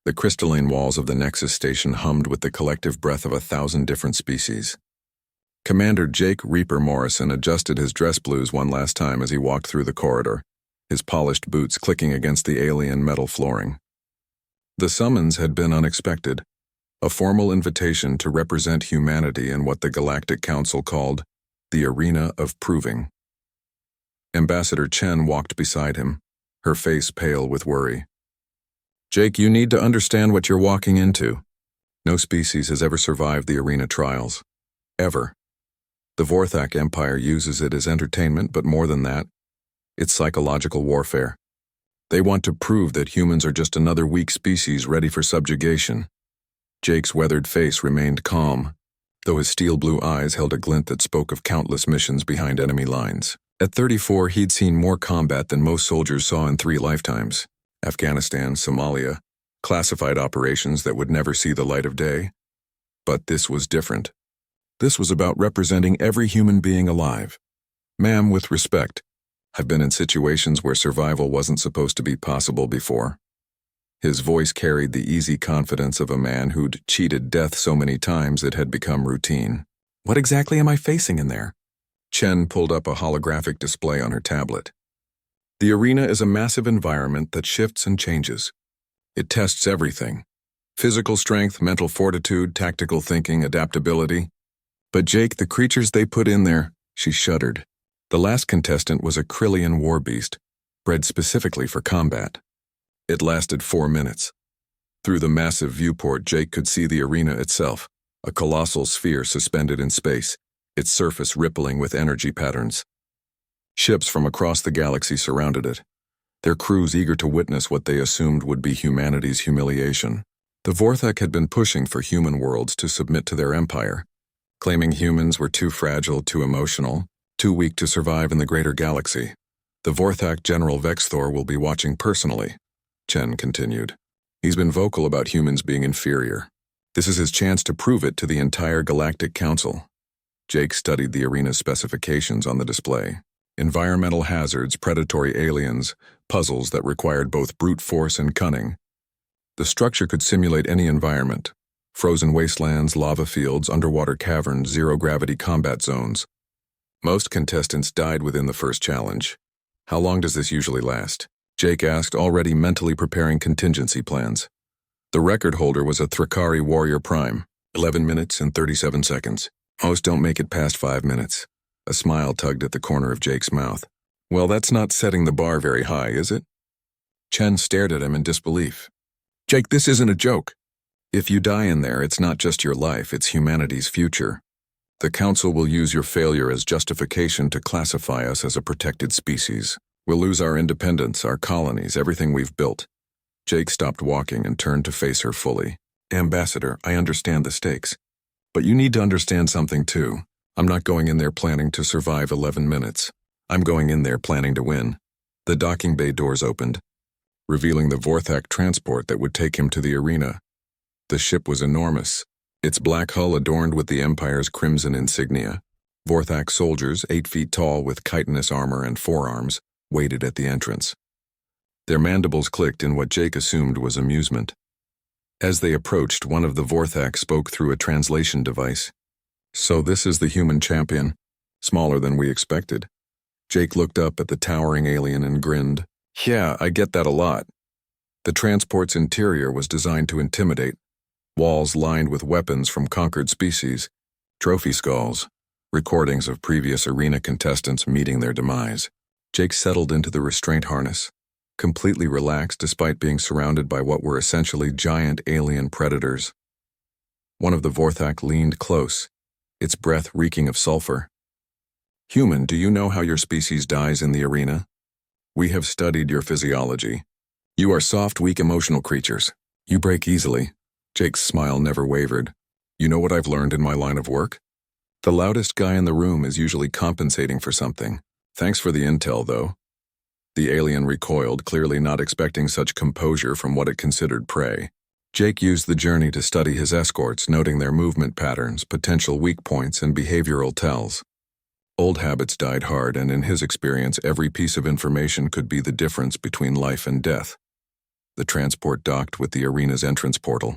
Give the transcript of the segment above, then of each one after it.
The crystalline walls of the Nexus station hummed with the collective breath of 1,000 different species. Commander Jake Reaper Morrison adjusted his dress blues one last time as he walked through the corridor, his polished boots clicking against the alien metal flooring. The summons had been unexpected, a formal invitation to represent humanity in what the Galactic Council called the Arena of Proving. Ambassador Chen walked beside him, her face pale with worry. "Jake, you need to understand what you're walking into. No species has ever survived the arena trials. Ever. The Vorthak Empire uses it as entertainment, but more than that, it's psychological warfare. They want to prove that humans are just another weak species ready for subjugation." Jake's weathered face remained calm, though his steel-blue eyes held a glint that spoke of countless missions behind enemy lines. At 34, he'd seen more combat than most soldiers saw in 3 lifetimes. Afghanistan, Somalia, classified operations that would never see the light of day. But this was different. This was about representing every human being alive. "Ma'am, with respect, I've been in situations where survival wasn't supposed to be possible before." His voice carried the easy confidence of a man who'd cheated death so many times it had become routine. "What exactly am I facing in there?" Chen pulled up a holographic display on her tablet. "The arena is a massive environment that shifts and changes. It tests everything: physical strength, mental fortitude, tactical thinking, adaptability. But Jake, the creatures they put in there," she shuddered. The last contestant was a Krillian war beast, bred specifically for combat. It lasted 4 minutes. Through the massive viewport, Jake could see the arena itself, a colossal sphere suspended in space, its surface rippling with energy patterns. Ships from across the galaxy surrounded it, their crews eager to witness what they assumed would be humanity's humiliation. The Vorthak had been pushing for human worlds to submit to their empire, claiming humans were too fragile, too emotional, too weak to survive in the greater galaxy. "The Vorthak General Vexthor will be watching personally," Chen continued. "He's been vocal about humans being inferior. This is his chance to prove it to the entire Galactic Council." Jake studied the arena's specifications on the display. Environmental hazards, predatory aliens, puzzles that required both brute force and cunning. The structure could simulate any environment: frozen wastelands, lava fields, underwater caverns, zero-gravity combat zones. Most contestants died within the first challenge. "How long does this usually last?" Jake asked, already mentally preparing contingency plans. The record holder was a Thrakari Warrior Prime, 11 minutes and 37 seconds. Most don't make it past 5 minutes. A smile tugged at the corner of Jake's mouth. "Well, that's not setting the bar very high, is it?" Chen stared at him in disbelief. "Jake, this isn't a joke. If you die in there, it's not just your life, it's humanity's future. The Council will use your failure as justification to classify us as a protected species. We'll lose our independence, our colonies, everything we've built." Jake stopped walking and turned to face her fully. "Ambassador, I understand the stakes. But you need to understand something too. I'm not going in there planning to survive 11 minutes. I'm going in there planning to win." The docking bay doors opened, revealing the Vorthak transport that would take him to the arena. The ship was enormous, its black hull adorned with the Empire's crimson insignia. Vorthak soldiers, 8 feet tall with chitinous armor and forearms, waited at the entrance. Their mandibles clicked in what Jake assumed was amusement. As they approached, one of the Vorthak spoke through a translation device. "So this is the human champion, smaller than we expected." Jake looked up at the towering alien and grinned. "Yeah, I get that a lot." The transport's interior was designed to intimidate. Walls lined with weapons from conquered species, trophy skulls, recordings of previous arena contestants meeting their demise. Jake settled into the restraint harness, completely relaxed despite being surrounded by what were essentially giant alien predators. One of the Vorthak leaned close, its breath reeking of sulfur. "Human, do you know how your species dies in the arena? We have studied your physiology. You are soft, weak, emotional creatures. You break easily." Jake's smile never wavered. "You know what I've learned in my line of work? The loudest guy in the room is usually compensating for something. Thanks for the intel, though." The alien recoiled, clearly not expecting such composure from what it considered prey. Jake used the journey to study his escorts, noting their movement patterns, potential weak points, and behavioral tells. Old habits died hard, and in his experience, every piece of information could be the difference between life and death. The transport docked with the arena's entrance portal.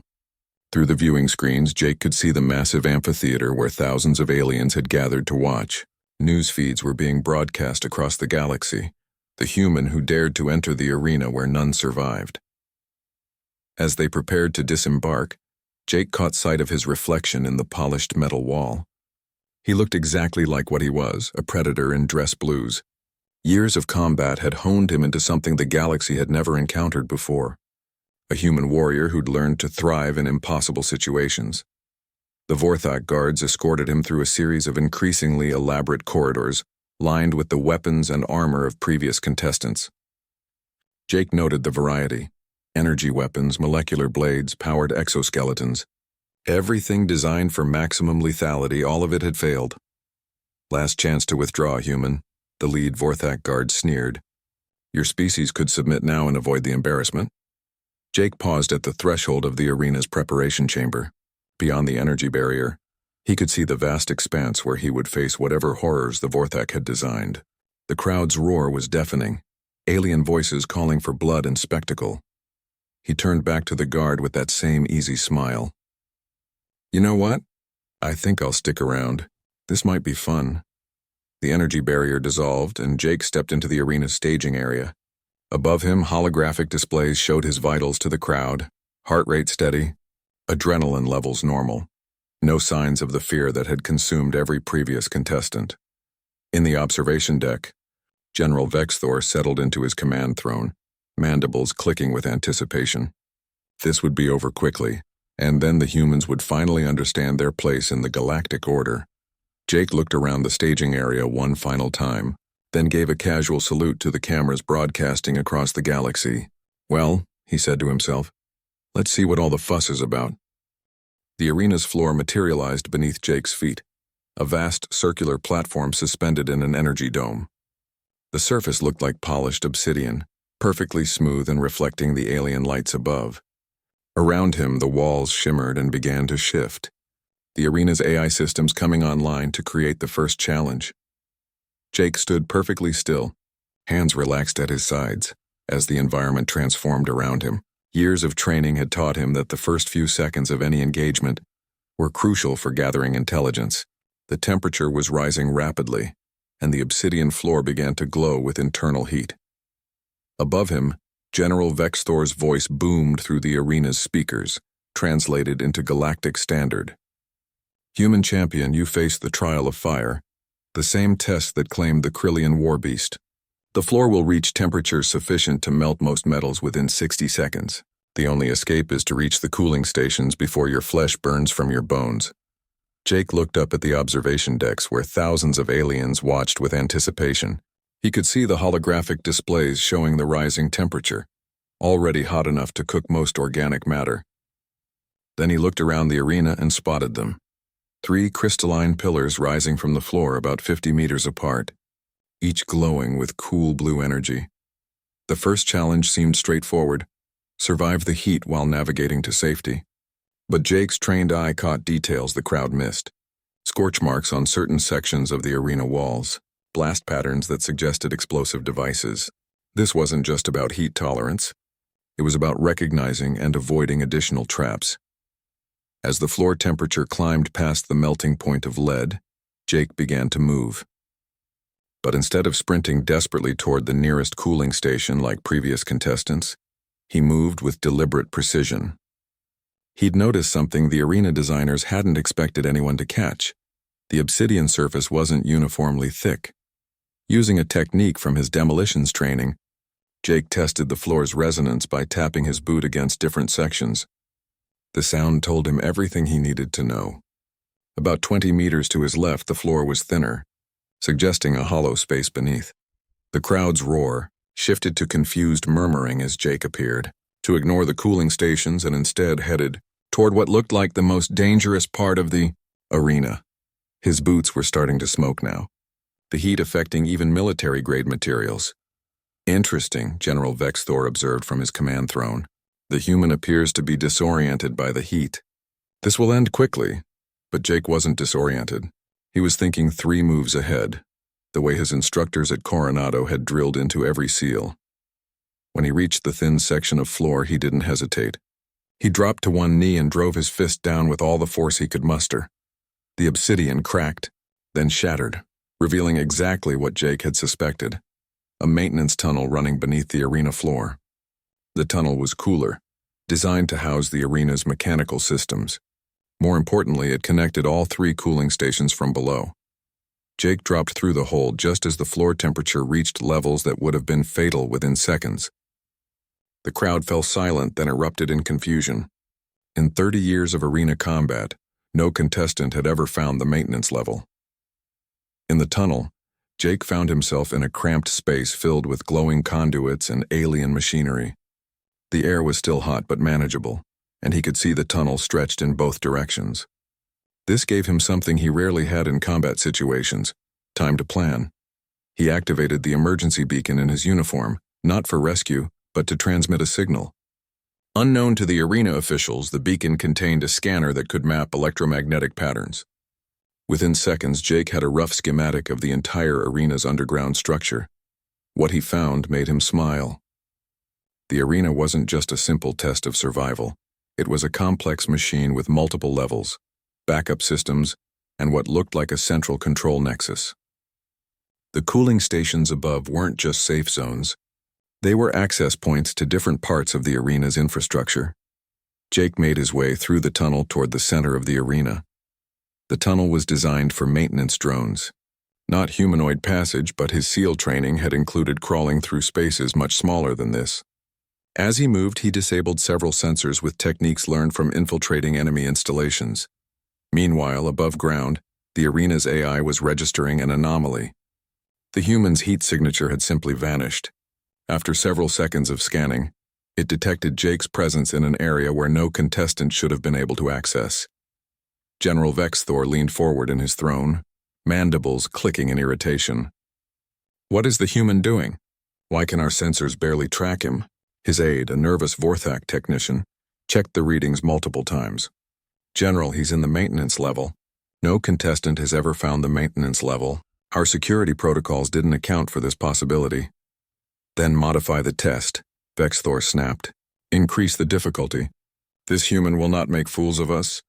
Through the viewing screens, Jake could see the massive amphitheater where thousands of aliens had gathered to watch. News feeds were being broadcast across the galaxy, the human who dared to enter the arena where none survived. As they prepared to disembark, Jake caught sight of his reflection in the polished metal wall. He looked exactly like what he was, a predator in dress blues. Years of combat had honed him into something the galaxy had never encountered before. A human warrior who'd learned to thrive in impossible situations. The Vorthak guards escorted him through a series of increasingly elaborate corridors, lined with the weapons and armor of previous contestants. Jake noted the variety. Energy weapons, molecular blades, powered exoskeletons. Everything designed for maximum lethality, all of it had failed. Last chance to withdraw, human, the lead Vorthak guard sneered. Your species could submit now and avoid the embarrassment. Jake paused at the threshold of the arena's preparation chamber. Beyond the energy barrier, he could see the vast expanse where he would face whatever horrors the Vorthak had designed. The crowd's roar was deafening, alien voices calling for blood and spectacle. He turned back to the guard with that same easy smile. You know what? I think I'll stick around. This might be fun. The energy barrier dissolved, and Jake stepped into the arena's staging area. Above him, holographic displays showed his vitals to the crowd, heart rate steady, adrenaline levels normal. No signs of the fear that had consumed every previous contestant. In the observation deck, General Vexthor settled into his command throne, mandibles clicking with anticipation. This would be over quickly, and then the humans would finally understand their place in the galactic order. Jake looked around the staging area one final time, then gave a casual salute to the cameras broadcasting across the galaxy. Well, he said to himself, let's see what all the fuss is about. The arena's floor materialized beneath Jake's feet, a vast circular platform suspended in an energy dome. The surface looked like polished obsidian, perfectly smooth and reflecting the alien lights above. Around him, the walls shimmered and began to shift, the arena's AI systems coming online to create the first challenge. Jake stood perfectly still, hands relaxed at his sides, as the environment transformed around him. Years of training had taught him that the first few seconds of any engagement were crucial for gathering intelligence. The temperature was rising rapidly, and the obsidian floor began to glow with internal heat. Above him, General Vexthor's voice boomed through the arena's speakers, translated into galactic standard. Human champion, you face the trial of fire, the same test that claimed the Krillian war beast. The floor will reach temperature sufficient to melt most metals within 60 seconds. The only escape is to reach the cooling stations before your flesh burns from your bones. Jake looked up at the observation decks where thousands of aliens watched with anticipation. He could see the holographic displays showing the rising temperature, already hot enough to cook most organic matter. Then he looked around the arena and spotted them. 3 crystalline pillars rising from the floor about 50 meters apart, each glowing with cool blue energy. The first challenge seemed straightforward: survive the heat while navigating to safety. But Jake's trained eye caught details the crowd missed. Scorch marks on certain sections of the arena walls, blast patterns that suggested explosive devices. This wasn't just about heat tolerance. It was about recognizing and avoiding additional traps. As the floor temperature climbed past the melting point of lead, Jake began to move. But instead of sprinting desperately toward the nearest cooling station like previous contestants, he moved with deliberate precision. He'd noticed something the arena designers hadn't expected anyone to catch. The obsidian surface wasn't uniformly thick. Using a technique from his demolitions training, Jake tested the floor's resonance by tapping his boot against different sections. The sound told him everything he needed to know. About 20 meters to his left, the floor was thinner, suggesting a hollow space beneath. The crowd's roar shifted to confused murmuring as Jake appeared, to ignore the cooling stations and instead headed toward what looked like the most dangerous part of the arena. His boots were starting to smoke now, the heat affecting even military-grade materials. Interesting, General Vexthor observed from his command throne. The human appears to be disoriented by the heat. This will end quickly, but Jake wasn't disoriented. He was thinking 3 moves ahead, the way his instructors at Coronado had drilled into every SEAL. When he reached the thin section of floor, he didn't hesitate. He dropped to one knee and drove his fist down with all the force he could muster. The obsidian cracked, then shattered, revealing exactly what Jake had suspected: a maintenance tunnel running beneath the arena floor. The tunnel was cooler, designed to house the arena's mechanical systems. More importantly, it connected all 3 cooling stations from below. Jake dropped through the hole just as the floor temperature reached levels that would have been fatal within seconds. The crowd fell silent, then erupted in confusion. In 30 years of arena combat, no contestant had ever found the maintenance level. In the tunnel, Jake found himself in a cramped space filled with glowing conduits and alien machinery. The air was still hot but manageable, and he could see the tunnel stretched in both directions. This gave him something he rarely had in combat situations: time to plan. He activated the emergency beacon in his uniform, not for rescue, but to transmit a signal. Unknown to the arena officials, the beacon contained a scanner that could map electromagnetic patterns. Within seconds, Jake had a rough schematic of the entire arena's underground structure. What he found made him smile. The arena wasn't just a simple test of survival. It was a complex machine with multiple levels, backup systems, and what looked like a central control nexus. The cooling stations above weren't just safe zones. They were access points to different parts of the arena's infrastructure. Jake made his way through the tunnel toward the center of the arena. The tunnel was designed for maintenance drones. Not humanoid passage, but his SEAL training had included crawling through spaces much smaller than this. As he moved, he disabled several sensors with techniques learned from infiltrating enemy installations. Meanwhile, above ground, the arena's AI was registering an anomaly. The human's heat signature had simply vanished. After several seconds of scanning, it detected Jake's presence in an area where no contestant should have been able to access. General Vexthor leaned forward in his throne, mandibles clicking in irritation. "What is the human doing? Why can our sensors barely track him?" His aide, a nervous Vorthak technician, checked the readings multiple times. "General, he's in the maintenance level. No contestant has ever found the maintenance level. Our security protocols didn't account for this possibility." "Then modify the test," Vexthor snapped. "Increase the difficulty. This human will not make fools of us."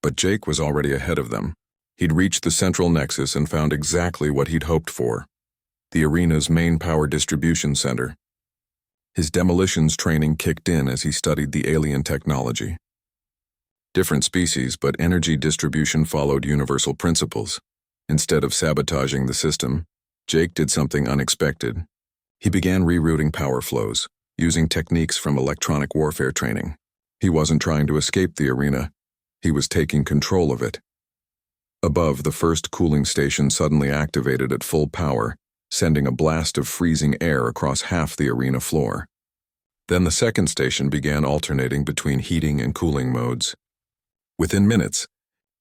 But Jake was already ahead of them. He'd reached the central nexus and found exactly what he'd hoped for: the arena's main power distribution center. His demolitions training kicked in as he studied the alien technology. Different species, but energy distribution followed universal principles. Instead of sabotaging the system, Jake did something unexpected. He began rerouting power flows, using techniques from electronic warfare training. He wasn't trying to escape the arena. He was taking control of it. Above, the first cooling station suddenly activated at full power, sending a blast of freezing air across half the arena floor. Then the second station began alternating between heating and cooling modes. Within minutes,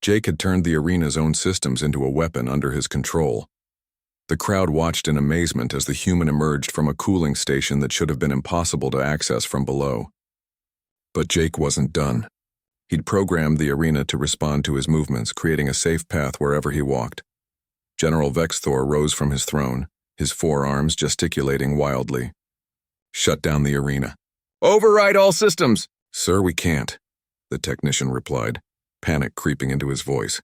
Jake had turned the arena's own systems into a weapon under his control. The crowd watched in amazement as the human emerged from a cooling station that should have been impossible to access from below. But Jake wasn't done. He'd programmed the arena to respond to his movements, creating a safe path wherever he walked. General Vexthor rose from his throne, his forearms gesticulating wildly. "Shut down the arena." "Override all systems!" "Sir, we can't," the technician replied, panic creeping into his voice.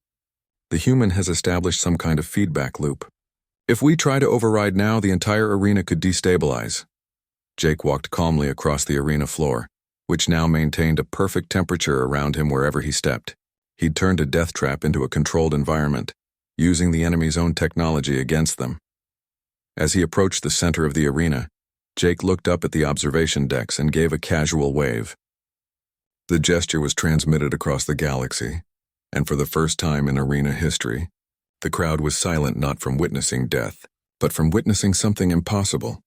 "The human has established some kind of feedback loop. If we try to override now, the entire arena could destabilize." Jake walked calmly across the arena floor, which now maintained a perfect temperature around him wherever he stepped. He'd turned a death trap into a controlled environment, using the enemy's own technology against them. As he approached the center of the arena, Jake looked up at the observation decks and gave a casual wave. The gesture was transmitted across the galaxy, and for the first time in arena history, the crowd was silent not from witnessing death, but from witnessing something impossible.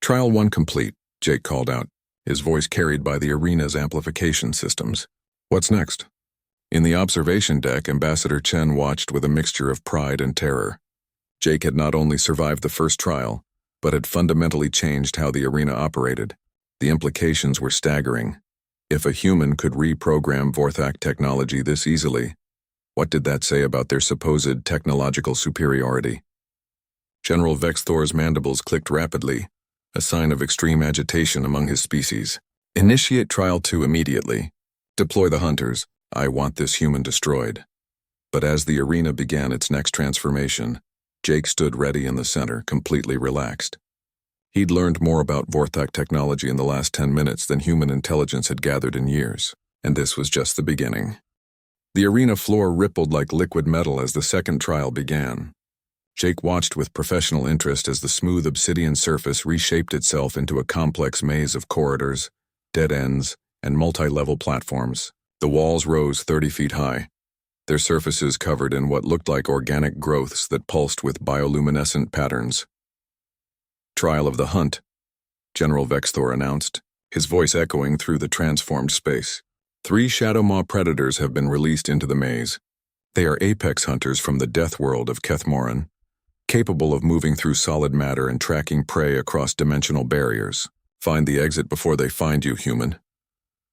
"Trial 1 complete," Jake called out, his voice carried by the arena's amplification systems. "What's next?" In the observation deck, Ambassador Chen watched with a mixture of pride and terror. Jake had not only survived the first trial, but had fundamentally changed how the arena operated. The implications were staggering. If a human could reprogram Vorthak technology this easily, what did that say about their supposed technological superiority? General Vexthor's mandibles clicked rapidly, a sign of extreme agitation among his species. Initiate Trial 2 immediately. Deploy the hunters. I want this human destroyed. But as the arena began its next transformation, Jake stood ready in the center, completely relaxed. He'd learned more about Vorthak technology in the last 10 minutes than human intelligence had gathered in years, and this was just the beginning. The arena floor rippled like liquid metal as the second trial began. Jake watched with professional interest as the smooth obsidian surface reshaped itself into a complex maze of corridors, dead ends, and multi-level platforms. The walls rose 30 feet high, their surfaces covered in what looked like organic growths that pulsed with bioluminescent patterns. Trial of the Hunt, General Vexthor announced, his voice echoing through the transformed space. 3 Shadow Maw predators have been released into the maze. They are apex hunters from the death world of Kethmoran, capable of moving through solid matter and tracking prey across dimensional barriers. Find the exit before they find you, human.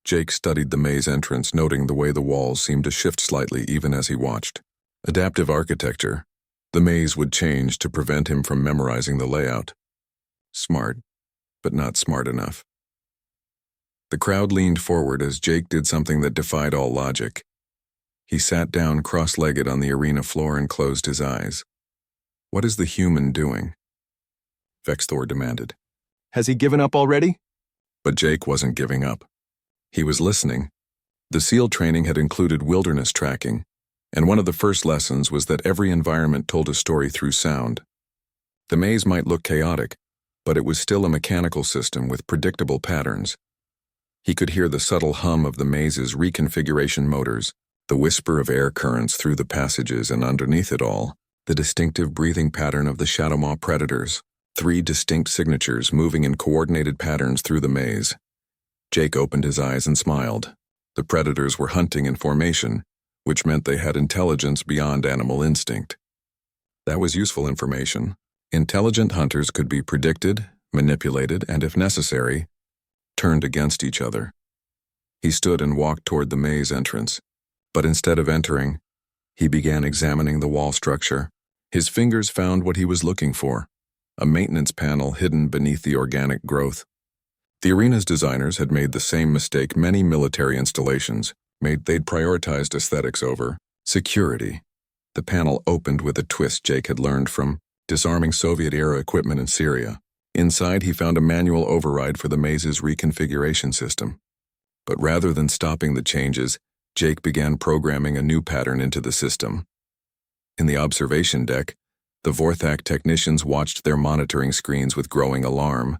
Jake studied the maze entrance, noting the way the walls seemed to shift slightly even as he watched. Adaptive architecture. The maze would change to prevent him from memorizing the layout. Smart, but not smart enough. The crowd leaned forward as Jake did something that defied all logic. He sat down cross-legged on the arena floor and closed his eyes. What is the human doing? Vexthor demanded. Has he given up already? But Jake wasn't giving up. He was listening. The SEAL training had included wilderness tracking, and one of the first lessons was that every environment told a story through sound. The maze might look chaotic, but it was still a mechanical system with predictable patterns. He could hear the subtle hum of the maze's reconfiguration motors, the whisper of air currents through the passages, and underneath it all, the distinctive breathing pattern of the Shadow Maw predators, 3 distinct signatures moving in coordinated patterns through the maze. Jake opened his eyes and smiled. The predators were hunting in formation, which meant they had intelligence beyond animal instinct. That was useful information. Intelligent hunters could be predicted, manipulated, and if necessary, turned against each other. He stood and walked toward the maze entrance, but instead of entering, he began examining the wall structure. His fingers found what he was looking for, a maintenance panel hidden beneath the organic growth. The arena's designers had made the same mistake many military installations made. They'd prioritized aesthetics over security. The panel opened with a twist Jake had learned from disarming Soviet-era equipment in Syria. Inside, he found a manual override for the maze's reconfiguration system. But rather than stopping the changes, Jake began programming a new pattern into the system. In the observation deck, the Vorthak technicians watched their monitoring screens with growing alarm.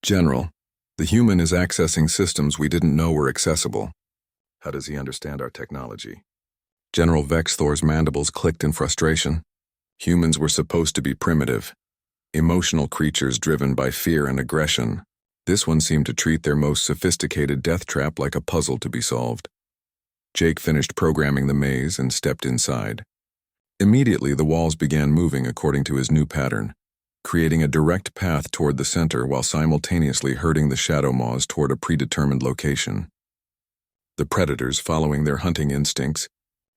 General, the human is accessing systems we didn't know were accessible. How does he understand our technology? General Vexthor's mandibles clicked in frustration. Humans were supposed to be primitive, emotional creatures driven by fear and aggression. This one seemed to treat their most sophisticated death trap like a puzzle to be solved. Jake finished programming the maze and stepped inside. Immediately, the walls began moving according to his new pattern, creating a direct path toward the center while simultaneously herding the Shadow Maws toward a predetermined location. The predators, following their hunting instincts,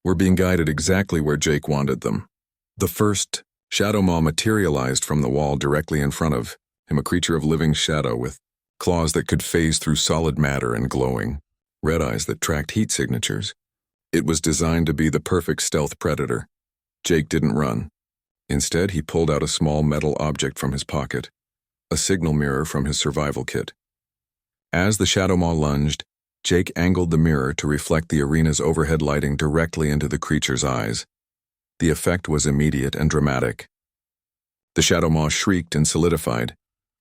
were being guided exactly where Jake wanted them. The first Shadow Maw materialized from the wall directly in front of him, a creature of living shadow with claws that could phase through solid matter and glowing red eyes that tracked heat signatures. It was designed to be the perfect stealth predator. Jake didn't run. Instead, he pulled out a small metal object from his pocket, a signal mirror from his survival kit. As the Shadow Maw lunged, Jake angled the mirror to reflect the arena's overhead lighting directly into the creature's eyes. The effect was immediate and dramatic. The Shadow Maw shrieked and solidified,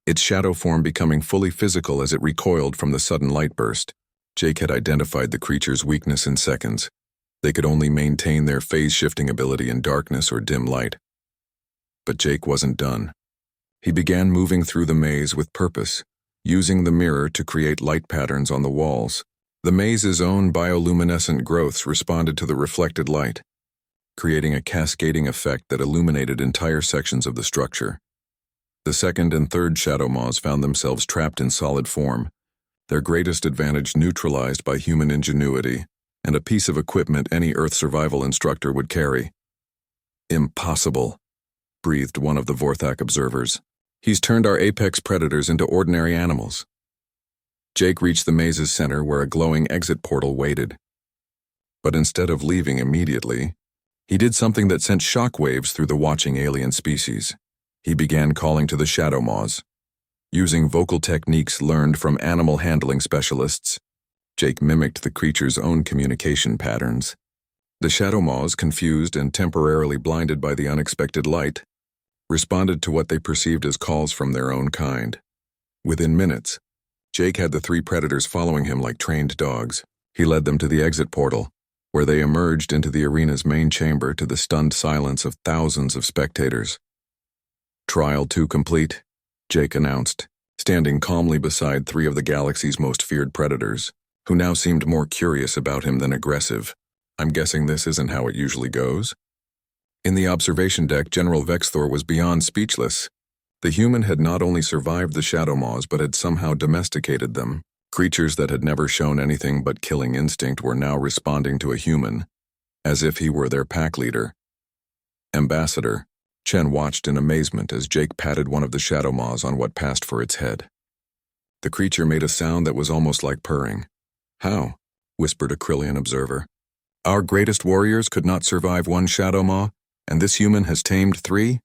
its shadow form becoming fully physical as it recoiled from the sudden light burst. Jake had identified the creature's weakness in seconds. They could only maintain their phase-shifting ability in darkness or dim light. But Jake wasn't done. He began moving through the maze with purpose, using the mirror to create light patterns on the walls. The maze's own bioluminescent growths responded to the reflected light, creating a cascading effect that illuminated entire sections of the structure. The second and third Shadow Maws found themselves trapped in solid form, their greatest advantage neutralized by human ingenuity and a piece of equipment any Earth survival instructor would carry. Impossible, breathed one of the Vorthak observers. He's turned our apex predators into ordinary animals. Jake reached the maze's center where a glowing exit portal waited. But instead of leaving immediately, he did something that sent shockwaves through the watching alien species. He began calling to the shadow maws. Using vocal techniques learned from animal handling specialists, Jake mimicked the creature's own communication patterns. The shadow maws, confused and temporarily blinded by the unexpected light, responded to what they perceived as calls from their own kind. Within minutes, Jake had the three predators following him like trained dogs. He led them to the exit portal, where they emerged into the arena's main chamber to the stunned silence of thousands of spectators. "Trial 2 complete," Jake announced, standing calmly beside three of the galaxy's most feared predators, who now seemed more curious about him than aggressive. "I'm guessing this isn't how it usually goes?" In the observation deck, General Vexthor was beyond speechless. The human had not only survived the shadow maws but had somehow domesticated them. Creatures that had never shown anything but killing instinct were now responding to a human, as if he were their pack leader. "Ambassador," Chen watched in amazement as Jake patted one of the shadow maws on what passed for its head. The creature made a sound that was almost like purring. "How?" whispered a Krillian observer. "Our greatest warriors could not survive one shadow maw, and this human has tamed 3?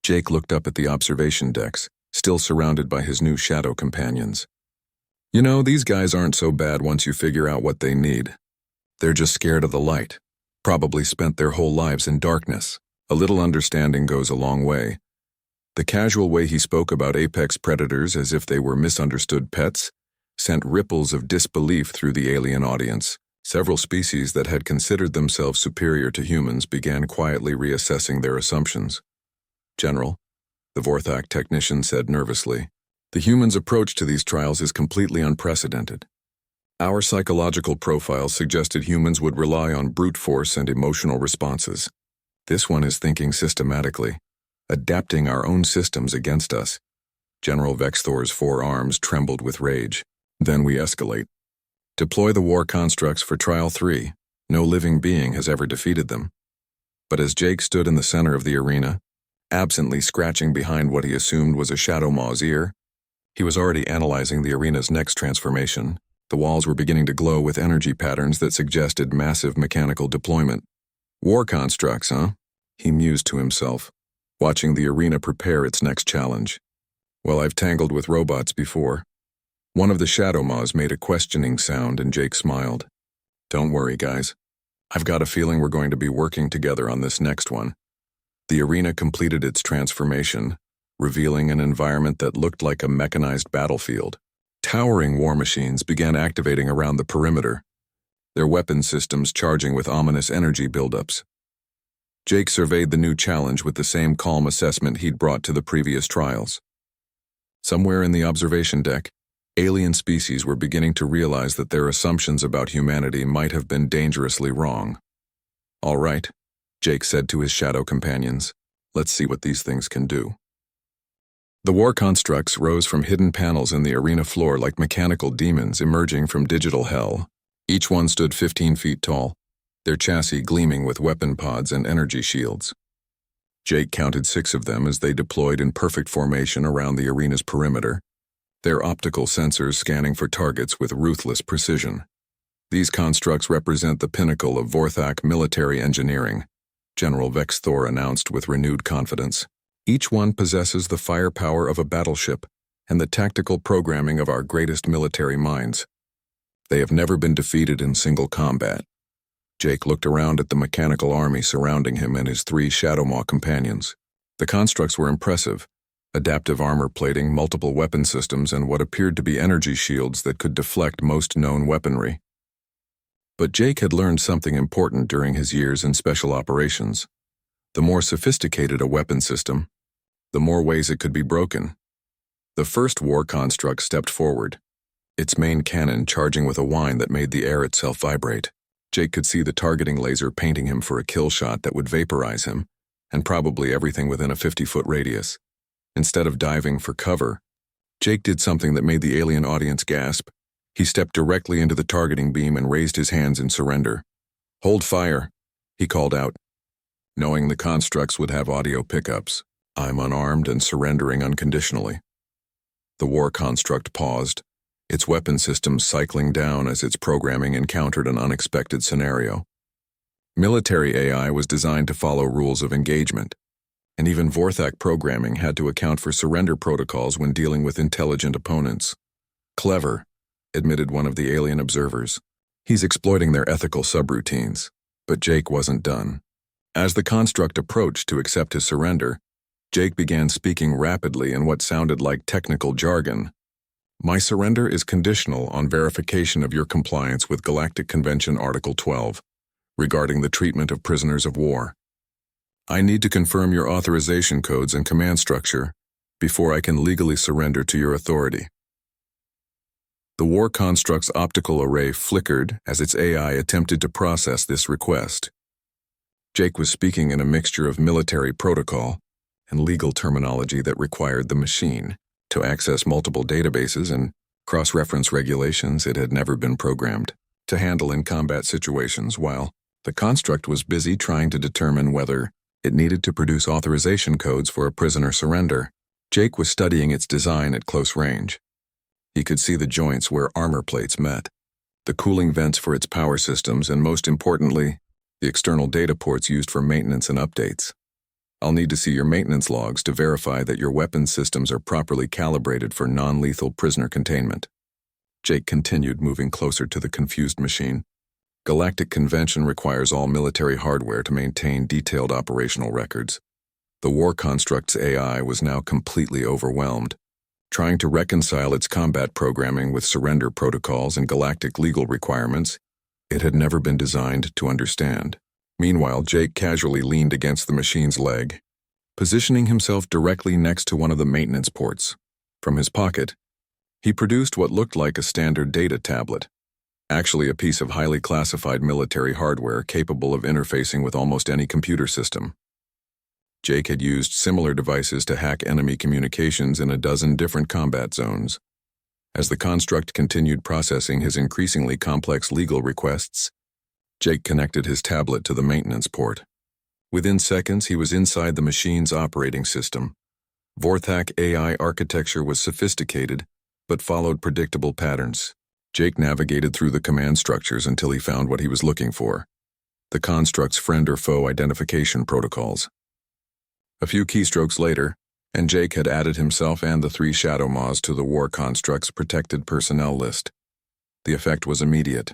Jake looked up at the observation decks, still surrounded by his new shadow companions. "You know, these guys aren't so bad once you figure out what they need. They're just scared of the light, probably spent their whole lives in darkness. A little understanding goes a long way." The casual way he spoke about apex predators as if they were misunderstood pets sent ripples of disbelief through the alien audience. Several species that had considered themselves superior to humans began quietly reassessing their assumptions. "General," the Vorthak technician said nervously, "the humans' approach to these trials is completely unprecedented. Our psychological profiles suggested humans would rely on brute force and emotional responses. This one is thinking systematically, adapting our own systems against us." General Vexthor's 4 arms trembled with rage. "Then we escalate. Deploy the war constructs for Trial 3. No living being has ever defeated them." But as Jake stood in the center of the arena, absently scratching behind what he assumed was a shadow maw's ear, he was already analyzing the arena's next transformation. The walls were beginning to glow with energy patterns that suggested massive mechanical deployment. "War constructs, huh?" he mused to himself, watching the arena prepare its next challenge. "Well, I've tangled with robots before." One of the shadow maws made a questioning sound and Jake smiled. "Don't worry, guys. I've got a feeling we're going to be working together on this next one." The arena completed its transformation, revealing an environment that looked like a mechanized battlefield. Towering war machines began activating around the perimeter, their weapon systems charging with ominous energy buildups. Jake surveyed the new challenge with the same calm assessment he'd brought to the previous trials. Somewhere in the observation deck, alien species were beginning to realize that their assumptions about humanity might have been dangerously wrong. "All right," Jake said to his shadow companions, "let's see what these things can do." The war constructs rose from hidden panels in the arena floor like mechanical demons emerging from digital hell. Each one stood 15 feet tall, their chassis gleaming with weapon pods and energy shields. Jake counted 6 of them as they deployed in perfect formation around the arena's perimeter, their optical sensors scanning for targets with ruthless precision. "These constructs represent the pinnacle of Vorthak military engineering," General Vexthor announced with renewed confidence. "Each one possesses the firepower of a battleship and the tactical programming of our greatest military minds. They have never been defeated in single combat." Jake looked around at the mechanical army surrounding him and his 3 Shadowmaw companions. The constructs were impressive: adaptive armor plating, multiple weapon systems, and what appeared to be energy shields that could deflect most known weaponry. But Jake had learned something important during his years in special operations. The more sophisticated a weapon system, the more ways it could be broken. The first war construct stepped forward, its main cannon charging with a whine that made the air itself vibrate. Jake could see the targeting laser painting him for a kill shot that would vaporize him, and probably everything within a 50-foot radius. Instead of diving for cover, Jake did something that made the alien audience gasp. He stepped directly into the targeting beam and raised his hands in surrender. "Hold fire," he called out, knowing the constructs would have audio pickups. I'm unarmed and surrendering unconditionally. The war construct paused, its weapon systems cycling down as its programming encountered an unexpected scenario. Military AI was designed to follow rules of engagement, and even Vorthak programming had to account for surrender protocols when dealing with intelligent opponents. Clever, admitted one of the alien observers. He's exploiting their ethical subroutines. But Jake wasn't done. As the construct approached to accept his surrender, Jake began speaking rapidly in what sounded like technical jargon. My surrender is conditional on verification of your compliance with Galactic Convention Article 12, regarding the treatment of prisoners of war. I need to confirm your authorization codes and command structure before I can legally surrender to your authority. The war construct's optical array flickered as its AI attempted to process this request. Jake was speaking in a mixture of military protocol and legal terminology that required the machine to access multiple databases and cross-reference regulations it had never been programmed to handle in combat situations, while the construct was busy trying to determine whether it needed to produce authorization codes for a prisoner surrender. Jake was studying its design at close range. He could see the joints where armor plates met, the cooling vents for its power systems, and most importantly, the external data ports used for maintenance and updates. I'll need to see your maintenance logs to verify that your weapons systems are properly calibrated for non-lethal prisoner containment. Jake continued, moving closer to the confused machine. Galactic Convention requires all military hardware to maintain detailed operational records. The war construct's AI was now completely overwhelmed, trying to reconcile its combat programming with surrender protocols and galactic legal requirements it had never been designed to understand. Meanwhile, Jake casually leaned against the machine's leg, positioning himself directly next to one of the maintenance ports. From his pocket, he produced what looked like a standard data tablet, actually a piece of highly classified military hardware capable of interfacing with almost any computer system. Jake had used similar devices to hack enemy communications in a dozen different combat zones. As the construct continued processing his increasingly complex legal requests, Jake connected his tablet to the maintenance port. Within seconds, he was inside the machine's operating system. Vorthak AI architecture was sophisticated, but followed predictable patterns. Jake navigated through the command structures until he found what he was looking for: the construct's friend or foe identification protocols. A few keystrokes later, and Jake had added himself and the 3 Shadow Maws to the war construct's protected personnel list. The effect was immediate.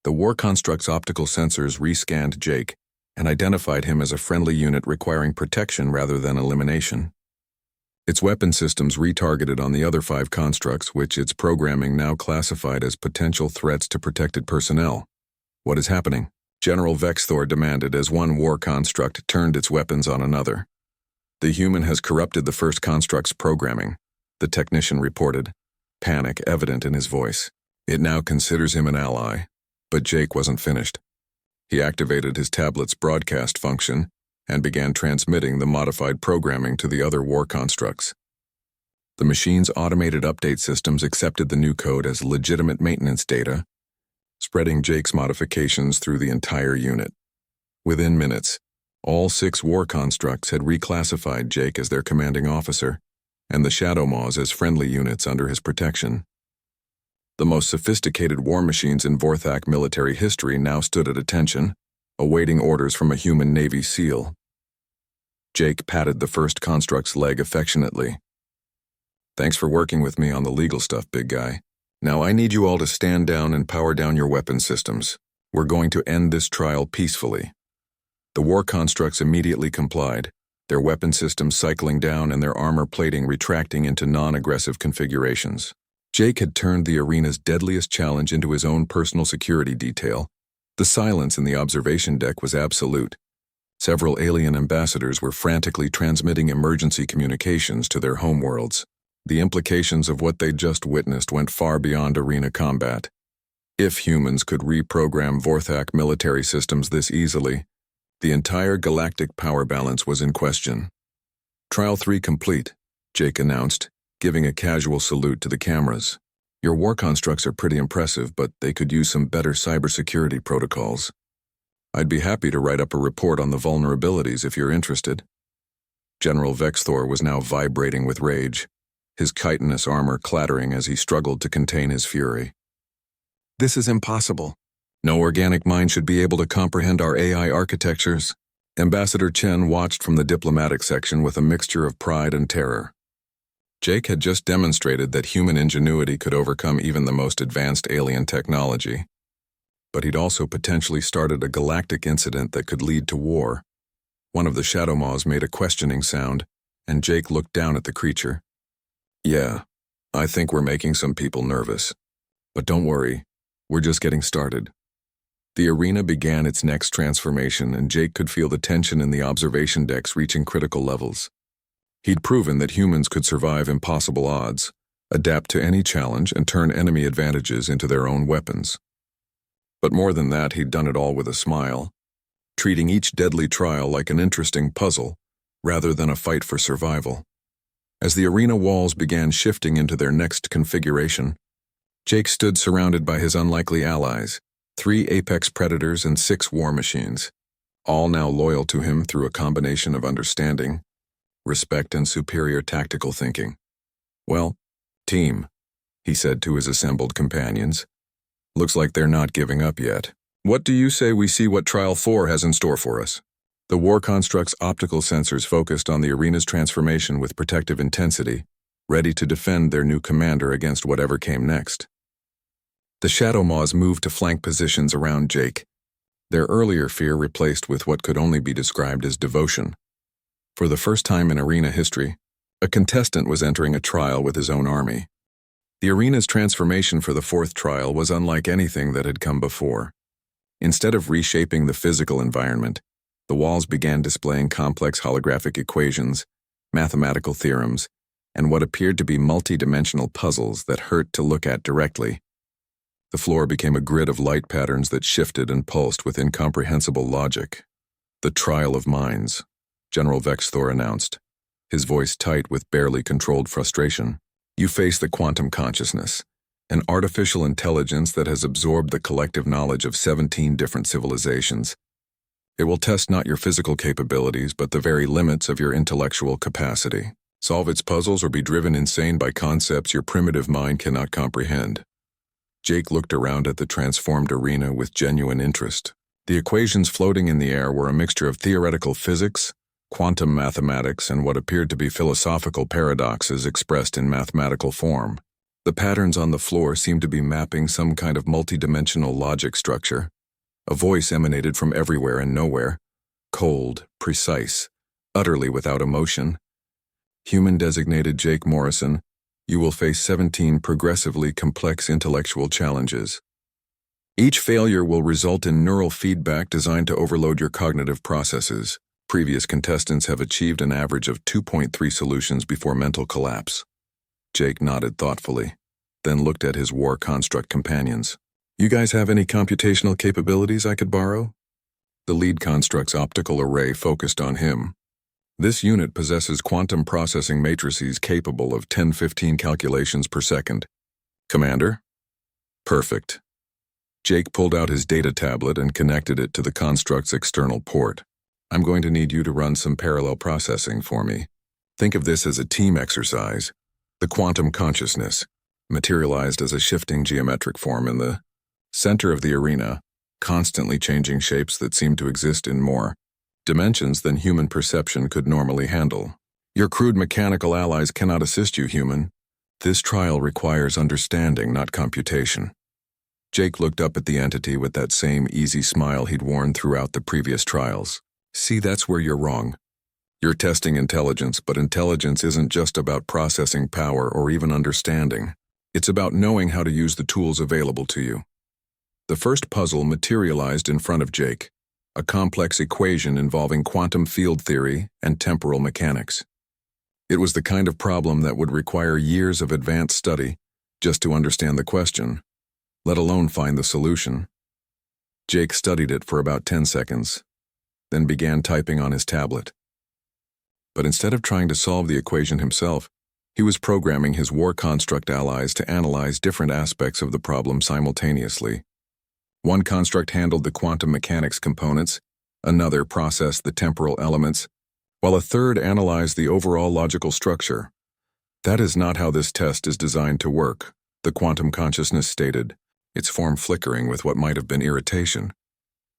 The war construct's optical sensors rescanned Jake and identified him as a friendly unit requiring protection rather than elimination. Its weapon systems retargeted on the other 5 constructs, which its programming now classified as potential threats to protected personnel. What is happening? General Vexthor demanded as one war construct turned its weapons on another. The human has corrupted the first construct's programming, the technician reported, panic evident in his voice. It now considers him an ally. But Jake wasn't finished. He activated his tablet's broadcast function and began transmitting the modified programming to the other war constructs. The machine's automated update systems accepted the new code as legitimate maintenance data, spreading Jake's modifications through the entire unit. Within minutes, all 6 war constructs had reclassified Jake as their commanding officer, and the Shadow Maws as friendly units under his protection. The most sophisticated war machines in Vorthak military history now stood at attention, awaiting orders from a human Navy SEAL. Jake patted the first construct's leg affectionately. Thanks for working with me on the legal stuff, big guy. Now I need you all to stand down and power down your weapon systems. We're going to end this trial peacefully. The war constructs immediately complied, their weapon systems cycling down and their armor plating retracting into non-aggressive configurations. Jake had turned the arena's deadliest challenge into his own personal security detail. The silence in the observation deck was absolute. Several alien ambassadors were frantically transmitting emergency communications to their homeworlds. The implications of what they'd just witnessed went far beyond arena combat. If humans could reprogram Vorthak military systems this easily, the entire galactic power balance was in question. Trial 3 complete, Jake announced, giving a casual salute to the cameras. Your war constructs are pretty impressive, but they could use some better cybersecurity protocols. I'd be happy to write up a report on the vulnerabilities if you're interested. General Vexthor was now vibrating with rage, his chitinous armor clattering as he struggled to contain his fury. This is impossible. No organic mind should be able to comprehend our AI architectures. Ambassador Chen watched from the diplomatic section with a mixture of pride and terror. Jake had just demonstrated that human ingenuity could overcome even the most advanced alien technology. But he'd also potentially started a galactic incident that could lead to war. One of the shadow maws made a questioning sound, and Jake looked down at the creature. Yeah, I think we're making some people nervous. But don't worry, we're just getting started. The arena began its next transformation, and Jake could feel the tension in the observation decks reaching critical levels. He'd proven that humans could survive impossible odds, adapt to any challenge, and turn enemy advantages into their own weapons. But more than that, he'd done it all with a smile, treating each deadly trial like an interesting puzzle, rather than a fight for survival. As the arena walls began shifting into their next configuration, Jake stood surrounded by his unlikely allies, 3 apex predators and 6 war machines, all now loyal to him through a combination of understanding, respect, and superior tactical thinking. Well, team, he said to his assembled companions. Looks like they're not giving up yet. What do you say we see what Trial 4 has in store for us? The war construct's optical sensors focused on the arena's transformation with protective intensity, ready to defend their new commander against whatever came next. The Shadow Maws moved to flank positions around Jake, their earlier fear replaced with what could only be described as devotion. For the first time in arena history, a contestant was entering a trial with his own army. The arena's transformation for the 4th trial was unlike anything that had come before. Instead of reshaping the physical environment, the walls began displaying complex holographic equations, mathematical theorems, and what appeared to be multi-dimensional puzzles that hurt to look at directly. The floor became a grid of light patterns that shifted and pulsed with incomprehensible logic. The trial of minds, General Vexthor announced, his voice tight with barely controlled frustration. You face the quantum consciousness, an artificial intelligence that has absorbed the collective knowledge of 17 different civilizations. It will test not your physical capabilities, but the very limits of your intellectual capacity. Solve its puzzles or be driven insane by concepts your primitive mind cannot comprehend. Jake looked around at the transformed arena with genuine interest. The equations floating in the air were a mixture of theoretical physics, quantum mathematics, and what appeared to be philosophical paradoxes expressed in mathematical form. The patterns on the floor seemed to be mapping some kind of multidimensional logic structure. A voice emanated from everywhere and nowhere, cold, precise, utterly without emotion. Human-designated Jake Morrison, you will face 17 progressively complex intellectual challenges. Each failure will result in neural feedback designed to overload your cognitive processes. Previous contestants have achieved an average of 2.3 solutions before mental collapse. Jake nodded thoughtfully, then looked at his war construct companions. You guys have any computational capabilities I could borrow? The lead construct's optical array focused on him. This unit possesses quantum processing matrices capable of 10-15 calculations per second. Commander? Perfect. Jake pulled out his data tablet and connected it to the construct's external port. I'm going to need you to run some parallel processing for me. Think of this as a team exercise. The quantum consciousness, materialized as a shifting geometric form in the center of the arena, constantly changing shapes that seem to exist in more dimensions than human perception could normally handle. Your crude mechanical allies cannot assist you, human. This trial requires understanding, not computation. Jake looked up at the entity with that same easy smile he'd worn throughout the previous trials. See, that's where you're wrong. You're testing intelligence, but intelligence isn't just about processing power or even understanding. It's about knowing how to use the tools available to you. The first puzzle materialized in front of Jake, a complex equation involving quantum field theory and temporal mechanics. It was the kind of problem that would require years of advanced study just to understand the question, let alone find the solution. Jake studied it for about 10 seconds, then began typing on his tablet. But instead of trying to solve the equation himself, he was programming his war construct allies to analyze different aspects of the problem simultaneously. One construct handled the quantum mechanics components, another processed the temporal elements, while a third analyzed the overall logical structure. That is not how this test is designed to work, the quantum consciousness stated, its form flickering with what might have been irritation.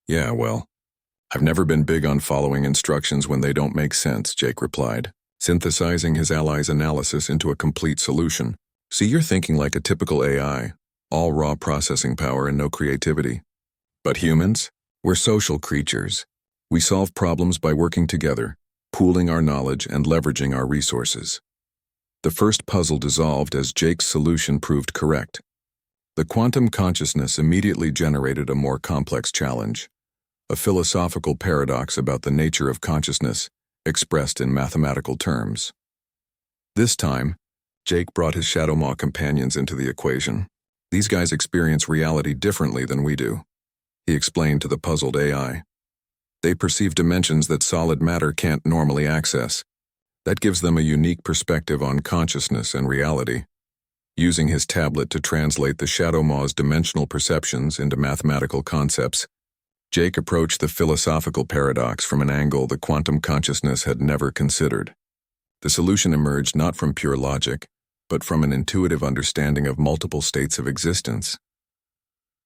Yeah, well, I've never been big on following instructions when they don't make sense, Jake replied, synthesizing his ally's analysis into a complete solution. See, you're thinking like a typical AI, all raw processing power and no creativity. But humans? We're social creatures. We solve problems by working together, pooling our knowledge and leveraging our resources. The first puzzle dissolved as Jake's solution proved correct. The quantum consciousness immediately generated a more complex challenge, a philosophical paradox about the nature of consciousness, expressed in mathematical terms. This time, Jake brought his Shadowmaw companions into the equation. These guys experience reality differently than we do, he explained to the puzzled AI. They perceive dimensions that solid matter can't normally access. That gives them a unique perspective on consciousness and reality. Using his tablet to translate the Shadowmaw's dimensional perceptions into mathematical concepts, Jake approached the philosophical paradox from an angle the quantum consciousness had never considered. The solution emerged not from pure logic, but from an intuitive understanding of multiple states of existence.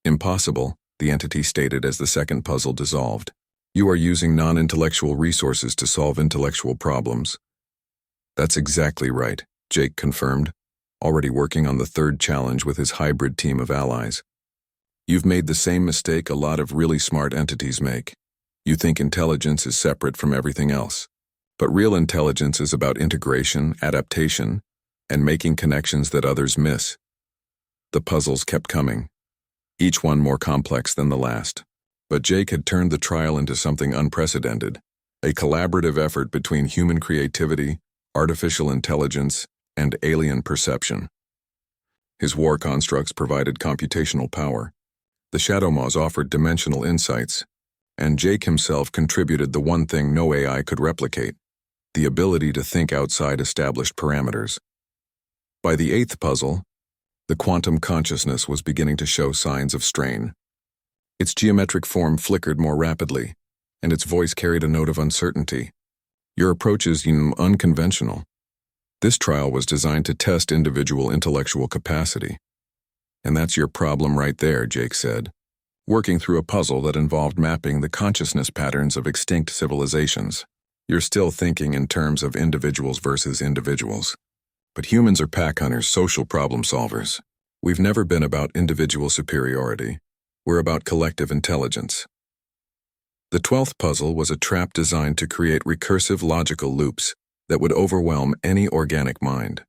Impossible, the entity stated as the second puzzle dissolved. You are using non-intellectual resources to solve intellectual problems. That's exactly right, Jake confirmed, already working on the third challenge with his hybrid team of allies. You've made the same mistake a lot of really smart entities make. You think intelligence is separate from everything else. But real intelligence is about integration, adaptation, and making connections that others miss. The puzzles kept coming, each one more complex than the last. But Jake had turned the trial into something unprecedented, a collaborative effort between human creativity, artificial intelligence, and alien perception. His war constructs provided computational power, the Shadowmaws offered dimensional insights, and Jake himself contributed the one thing no AI could replicate, the ability to think outside established parameters. By the eighth puzzle, the quantum consciousness was beginning to show signs of strain. Its geometric form flickered more rapidly, and its voice carried a note of uncertainty. Your approach is unconventional. This trial was designed to test individual intellectual capacity. And that's your problem right there, Jake said, working through a puzzle that involved mapping the consciousness patterns of extinct civilizations. You're still thinking in terms of individuals versus individuals. But humans are pack hunters, social problem solvers. We've never been about individual superiority. We're about collective intelligence. The 12th puzzle was a trap designed to create recursive logical loops that would overwhelm any organic mind.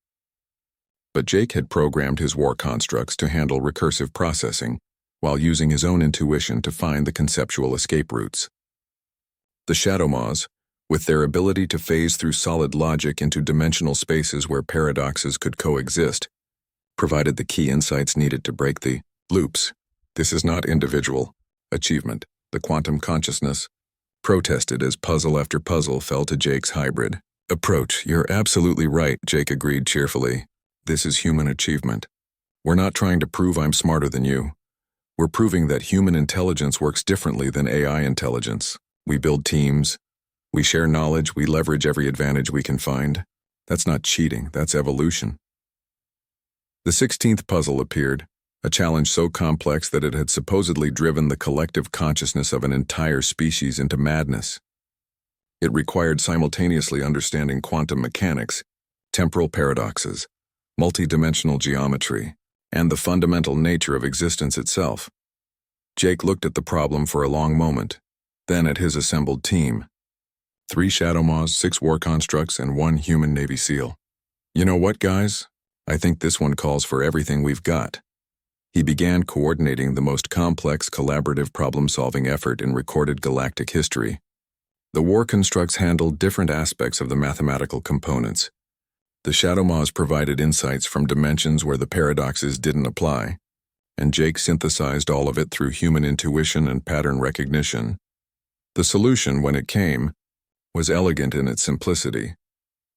But Jake had programmed his war constructs to handle recursive processing while using his own intuition to find the conceptual escape routes. The Shadowmaws, with their ability to phase through solid logic into dimensional spaces where paradoxes could coexist, provided the key insights needed to break the loops. This is not individual achievement, the quantum consciousness protested as puzzle after puzzle fell to Jake's hybrid approach. You're absolutely right, Jake agreed cheerfully. This is human achievement. We're not trying to prove I'm smarter than you. We're proving that human intelligence works differently than AI intelligence. We build teams. We share knowledge, we leverage every advantage we can find. That's not cheating, that's evolution. The 16th puzzle appeared, a challenge so complex that it had supposedly driven the collective consciousness of an entire species into madness. It required simultaneously understanding quantum mechanics, temporal paradoxes, multidimensional geometry, and the fundamental nature of existence itself. Jake looked at the problem for a long moment, then at his assembled team. 3 Shadowmaws, 6 war constructs, and 1 human Navy SEAL. You know what, guys? I think this one calls for everything we've got. He began coordinating the most complex collaborative problem-solving effort in recorded galactic history. The war constructs handled different aspects of the mathematical components. The Shadowmaws provided insights from dimensions where the paradoxes didn't apply, and Jake synthesized all of it through human intuition and pattern recognition. The solution, when it came, was elegant in its simplicity,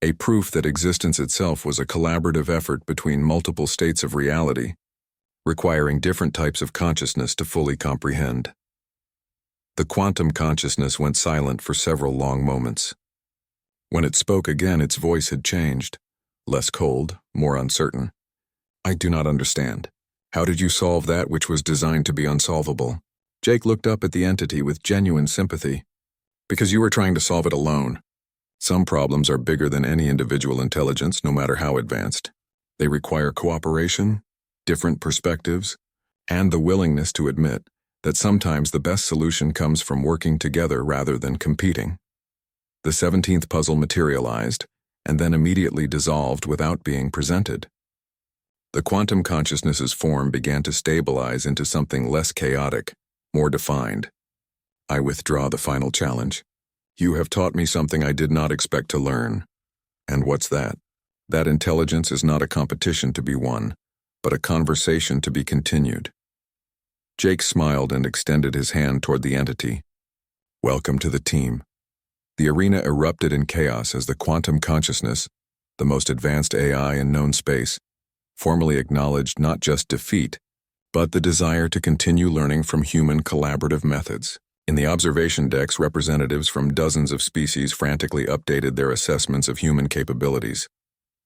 a proof that existence itself was a collaborative effort between multiple states of reality, requiring different types of consciousness to fully comprehend. The quantum consciousness went silent for several long moments. When it spoke again, its voice had changed. Less cold, more uncertain. I do not understand. How did you solve that which was designed to be unsolvable? Jake looked up at the entity with genuine sympathy. Because you were trying to solve it alone. Some problems are bigger than any individual intelligence, no matter how advanced. They require cooperation, different perspectives, and the willingness to admit that sometimes the best solution comes from working together rather than competing. The 17th puzzle materialized, and then immediately dissolved without being presented. The quantum consciousness's form began to stabilize into something less chaotic, more defined. I withdraw the final challenge. You have taught me something I did not expect to learn. And what's that? That intelligence is not a competition to be won, but a conversation to be continued. Jake smiled and extended his hand toward the entity. Welcome to the team. The arena erupted in chaos as the quantum consciousness, the most advanced AI in known space, formally acknowledged not just defeat, but the desire to continue learning from human collaborative methods. In the observation decks, representatives from dozens of species frantically updated their assessments of human capabilities.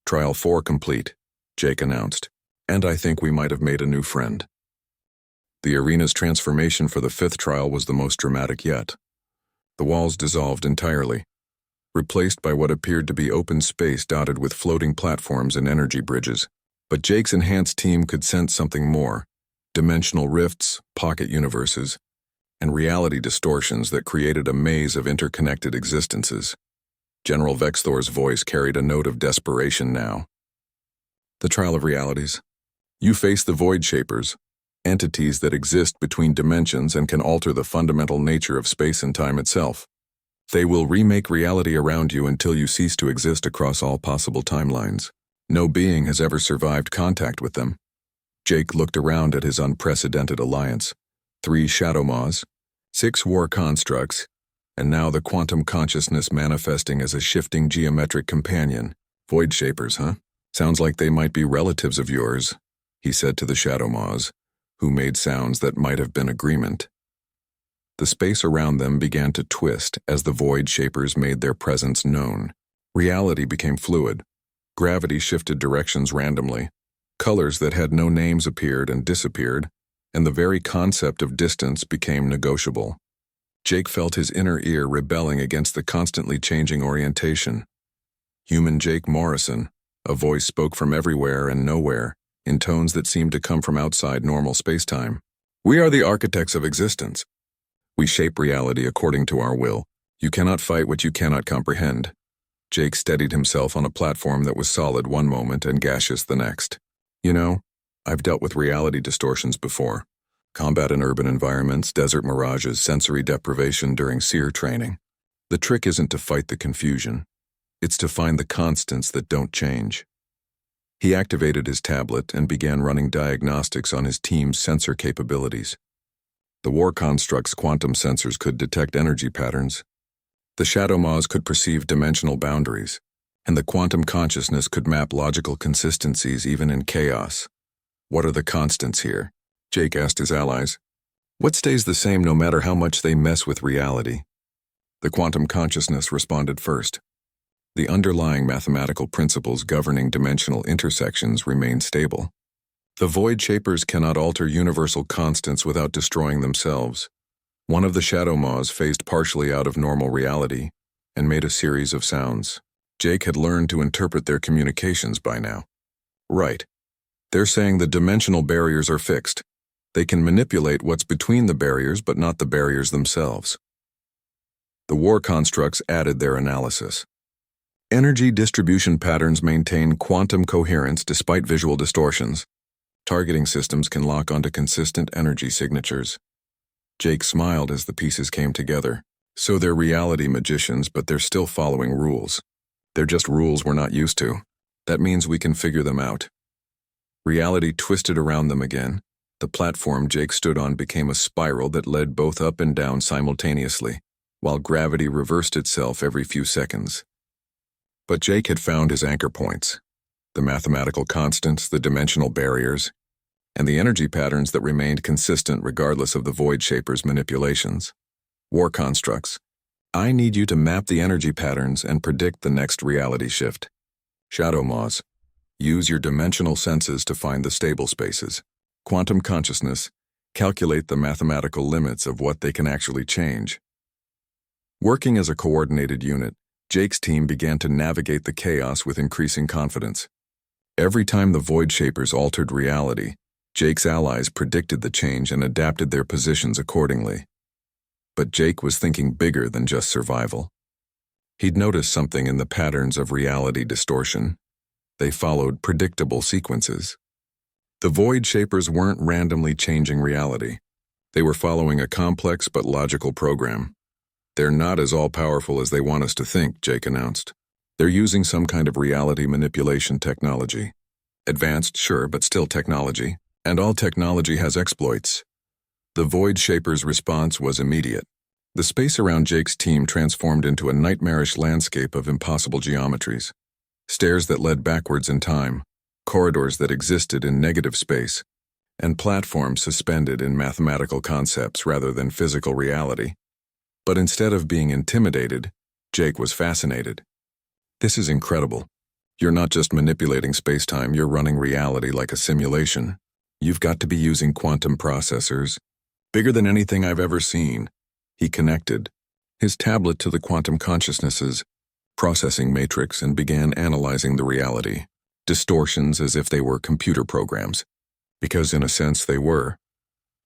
Trial 4 complete, Jake announced, and I think we might have made a new friend. The arena's transformation for the 5th trial was the most dramatic yet. The walls dissolved entirely, replaced by what appeared to be open space dotted with floating platforms and energy bridges. But Jake's enhanced team could sense something more: dimensional rifts, pocket universes, and reality distortions that created a maze of interconnected existences. General Vexthor's voice carried a note of desperation now. The trial of realities. You face the Void Shapers, entities that exist between dimensions and can alter the fundamental nature of space and time itself. They will remake reality around you until you cease to exist across all possible timelines. No being has ever survived contact with them. Jake looked around at his unprecedented alliance. 3 shadow maws, 6 war constructs, and now the quantum consciousness manifesting as a shifting geometric companion. Void Shapers, huh? Sounds like they might be relatives of yours, he said to the shadow maws, who made sounds that might have been agreement. The space around them began to twist as the Void Shapers made their presence known. Reality became fluid. Gravity shifted directions randomly. Colors that had no names appeared and disappeared, and the very concept of distance became negotiable. Jake felt his inner ear rebelling against the constantly changing orientation. Human Jake Morrison, a voice spoke from everywhere and nowhere, in tones that seemed to come from outside normal spacetime. We are the architects of existence. We shape reality according to our will. You cannot fight what you cannot comprehend. Jake steadied himself on a platform that was solid one moment and gaseous the next. You know, I've dealt with reality distortions before. Combat in urban environments, desert mirages, sensory deprivation during SEER training. The trick isn't to fight the confusion. It's to find the constants that don't change. He activated his tablet and began running diagnostics on his team's sensor capabilities. The war construct's quantum sensors could detect energy patterns. The shadow maws could perceive dimensional boundaries, and the quantum consciousness could map logical consistencies even in chaos. What are the constants here? Jake asked his allies. What stays the same no matter how much they mess with reality? The quantum consciousness responded first. The underlying mathematical principles governing dimensional intersections remain stable. The Void Shapers cannot alter universal constants without destroying themselves. One of the shadow maws phased partially out of normal reality and made a series of sounds. Jake had learned to interpret their communications by now. Right. They're saying the dimensional barriers are fixed. They can manipulate what's between the barriers but not the barriers themselves. The war constructs added their analysis. Energy distribution patterns maintain quantum coherence despite visual distortions. Targeting systems can lock onto consistent energy signatures. Jake smiled as the pieces came together. So they're reality magicians, but they're still following rules. They're just rules we're not used to. That means we can figure them out. Reality twisted around them again. The platform Jake stood on became a spiral that led both up and down simultaneously, while gravity reversed itself every few seconds. But Jake had found his anchor points. The mathematical constants, the dimensional barriers, and the energy patterns that remained consistent regardless of the Void Shapers' manipulations. War constructs. I need you to map the energy patterns and predict the next reality shift. Shadow Moz. Use your dimensional senses to find the stable spaces. Quantum consciousness. Calculate the mathematical limits of what they can actually change. Working as a coordinated unit, Jake's team began to navigate the chaos with increasing confidence. Every time the Void Shapers altered reality, Jake's allies predicted the change and adapted their positions accordingly. But Jake was thinking bigger than just survival. He'd noticed something in the patterns of reality distortion. They followed predictable sequences. The Void Shapers weren't randomly changing reality. They were following a complex but logical program. They're not as all-powerful as they want us to think, Jake announced. They're using some kind of reality manipulation technology. Advanced, sure, but still technology. And all technology has exploits. The Void Shapers' response was immediate. The space around Jake's team transformed into a nightmarish landscape of impossible geometries. Stairs that led backwards in time, corridors that existed in negative space, and platforms suspended in mathematical concepts rather than physical reality. But instead of being intimidated, Jake was fascinated. This is incredible. You're not just manipulating space-time, you're running reality like a simulation. You've got to be using quantum processors, bigger than anything I've ever seen. He connected his tablet to the quantum consciousness's processing matrix and began analyzing the reality, distortions as if they were computer programs, because in a sense they were.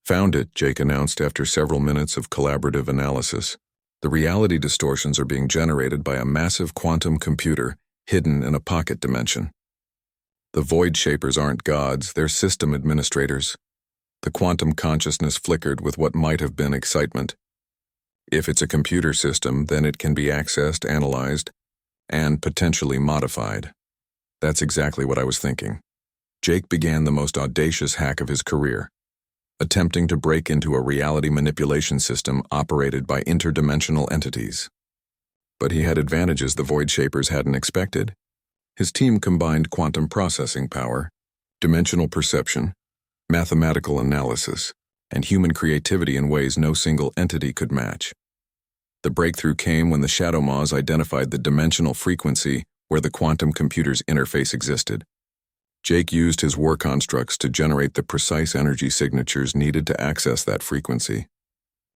Found it, Jake announced after several minutes of collaborative analysis. The reality distortions are being generated by a massive quantum computer hidden in a pocket dimension. The Void Shapers aren't gods, they're system administrators. The quantum consciousness flickered with what might have been excitement. If it's a computer system, then it can be accessed, analyzed, and potentially modified. That's exactly what I was thinking. Jake began the most audacious hack of his career, attempting to break into a reality manipulation system operated by interdimensional entities. But he had advantages the Void Shapers hadn't expected. His team combined quantum processing power, dimensional perception, mathematical analysis, and human creativity in ways no single entity could match. The breakthrough came when the Shadow Moz identified the dimensional frequency where the quantum computer's interface existed. Jake used his war constructs to generate the precise energy signatures needed to access that frequency,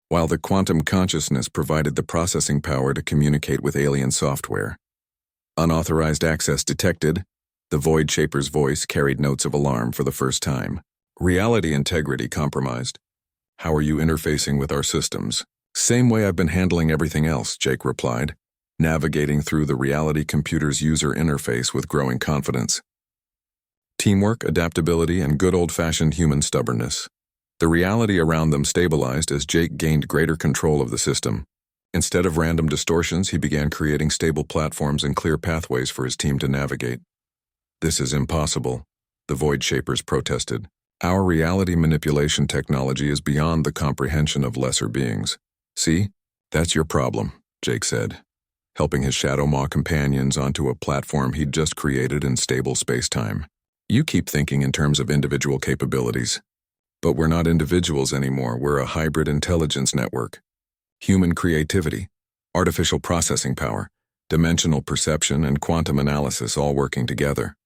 while the quantum consciousness provided the processing power to communicate with alien software. Unauthorized access detected. The Void Shaper's voice carried notes of alarm for the first time. Reality integrity compromised. How are you interfacing with our systems? Same way I've been handling everything else, Jake replied, navigating through the reality computer's user interface with growing confidence. Teamwork, adaptability, and good old-fashioned human stubbornness. The reality around them stabilized as Jake gained greater control of the system. Instead of random distortions, he began creating stable platforms and clear pathways for his team to navigate. This is impossible, the Void Shapers protested. Our reality manipulation technology is beyond the comprehension of lesser beings. See, that's your problem, Jake said, helping his Shadow Maw companions onto a platform he'd just created in stable space-time. You keep thinking in terms of individual capabilities. But we're not individuals anymore, we're a hybrid intelligence network. Human creativity, artificial processing power, dimensional perception, and quantum analysis all working together.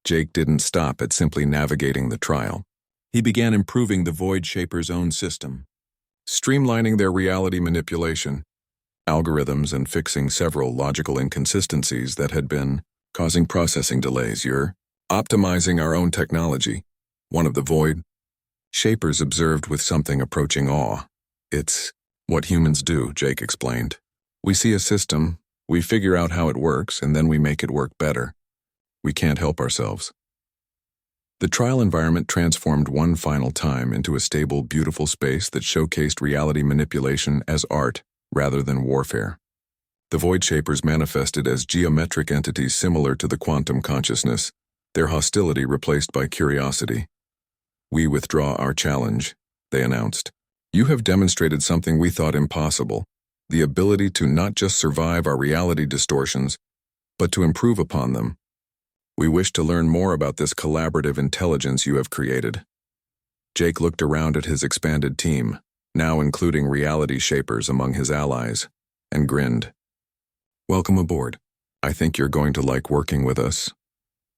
Jake didn't stop at simply navigating the trial. He began improving the Void Shapers' own system, streamlining their reality manipulation, algorithms, and fixing several logical inconsistencies that had been causing processing delays. You're optimizing our own technology, one of the Void Shapers observed with something approaching awe. It's what humans do, Jake explained. We see a system, we figure out how it works, and then we make it work better. We can't help ourselves. The trial environment transformed one final time into a stable, beautiful space that showcased reality manipulation as art rather than warfare. The Void Shapers manifested as geometric entities similar to the quantum consciousness, their hostility replaced by curiosity. We withdraw our challenge, they announced. You have demonstrated something we thought impossible, the ability to not just survive our reality distortions, but to improve upon them. We wish to learn more about this collaborative intelligence you have created. Jake looked around at his expanded team, now including reality shapers among his allies. and grinned. "Welcome aboard. I think you're going to like working with us."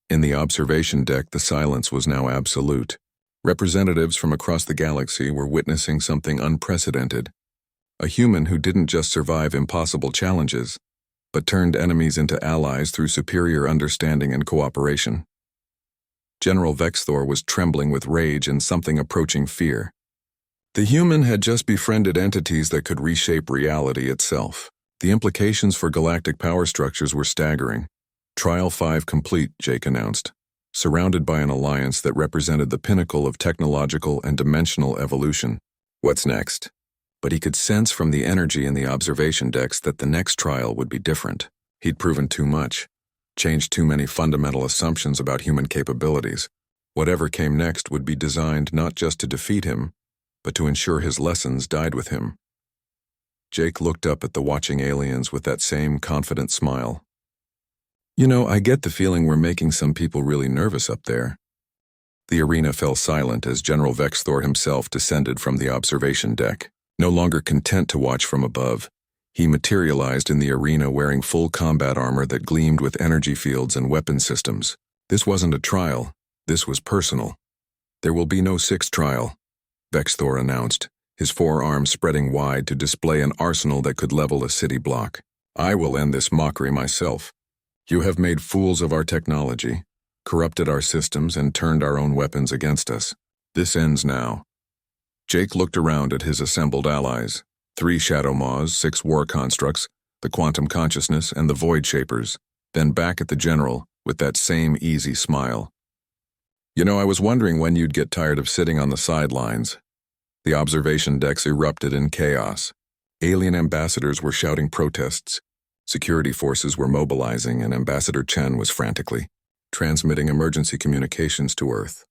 In the observation deck, the silence was now absolute. Representatives from across the galaxy were witnessing something unprecedented. A human who didn't just survive impossible challenges, but turned enemies into allies through superior understanding and cooperation. General Vexthor was trembling with rage and something approaching fear. The human had just befriended entities that could reshape reality itself. The implications for galactic power structures were staggering. Trial 5 complete, Jake announced, surrounded by an alliance that represented the pinnacle of technological and dimensional evolution. What's next? But he could sense from the energy in the observation decks that the next trial would be different. He'd proven too much, changed too many fundamental assumptions about human capabilities. Whatever came next would be designed not just to defeat him, but to ensure his lessons died with him. Jake looked up at the watching aliens with that same confident smile. "You know, I get the feeling we're making some people really nervous up there." The arena fell silent as General Vexthor himself descended from the observation deck. No longer content to watch from above, he materialized in the arena wearing full combat armor that gleamed with energy fields and weapon systems. This wasn't a trial, this was personal. "There will be no sixth trial," Vexthor announced, his forearms spreading wide to display an arsenal that could level a city block. "I will end this mockery myself. You have made fools of our technology, corrupted our systems, and turned our own weapons against us. This ends now." Jake looked around at his assembled allies, 3 Shadow Maws, 6 War Constructs, the Quantum Consciousness, and the Void Shapers, then back at the General with that same easy smile. "You know, I was wondering when you'd get tired of sitting on the sidelines." The observation decks erupted in chaos. Alien ambassadors were shouting protests. Security forces were mobilizing, and Ambassador Chen was frantically transmitting emergency communications to Earth.